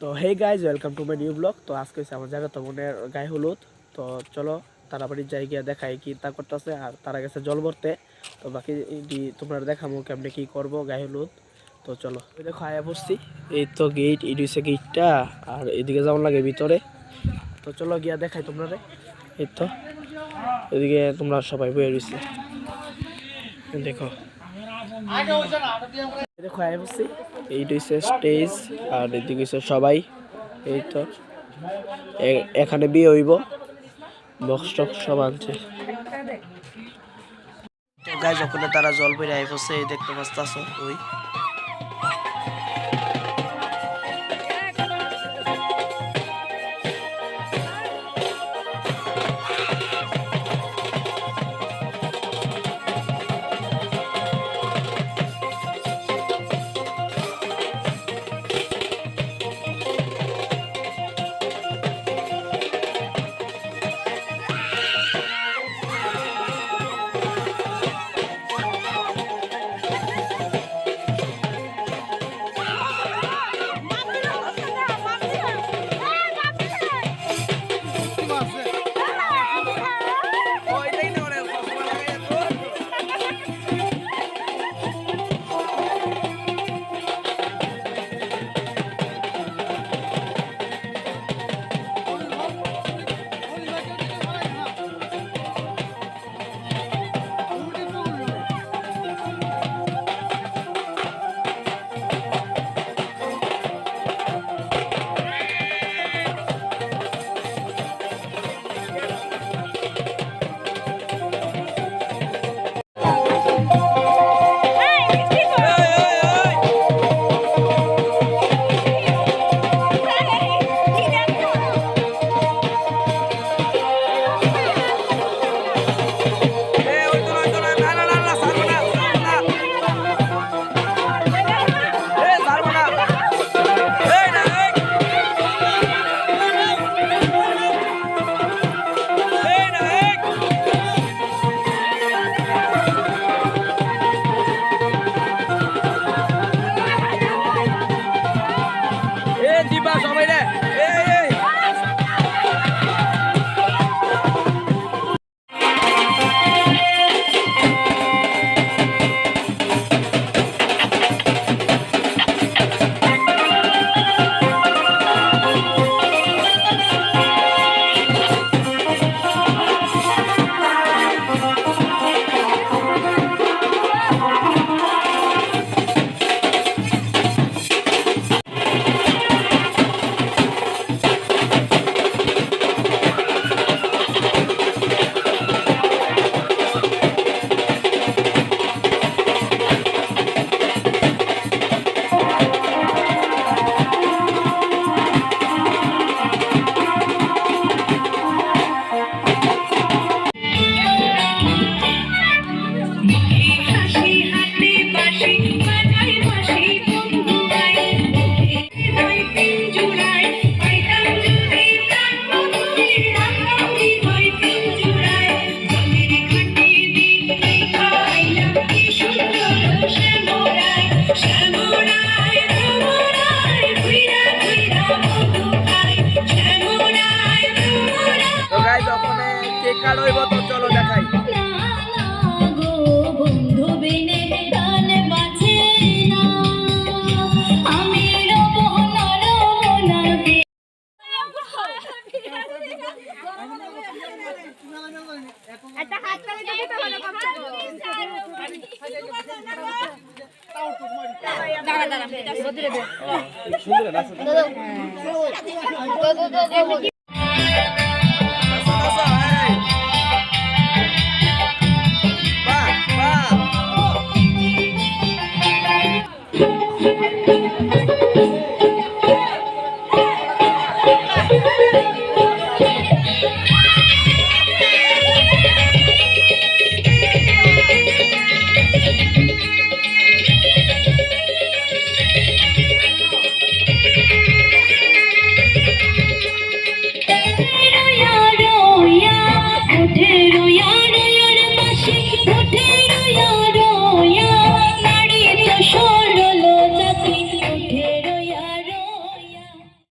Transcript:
তো hey guys welcome to my new blog. তো আজকে হচ্ছে আমার জায়গা তো বোনের গায়ে হলুদ। তো চলো তাড়াতাড়ি যাই গিয়ে দেখাই কি তা করতেছে, আর তারা গেছে জল ভরতে। তো বাকি তোমরা দেখাবো কেমনে কি করবো গায়ে হলুদ। তো চলো দেখো আয়া পড়ছি, এই তো গেট, এই হচ্ছে গেটটা, আর এদিকে যেমন লাগে ভিতরে। তো চলো গিয়া দেখাই তোমরা। এই তো এদিকে তোমরা সবাই বয়ে রয়েছে, দেখো দেখো আয়া পড়ছি। এইটা হচ্ছে স্টেজ, আর এদিকে হচ্ছে সবাই। এই তো এখানে বিয়ে হইব, বক্স টক্স সব আনছে। গাইজ ওখানে তারা জল বেড়ে আই পড়ছে, এই দেখতে পাচ্ছ ওই। তো চলো দেখাই। সুন্দর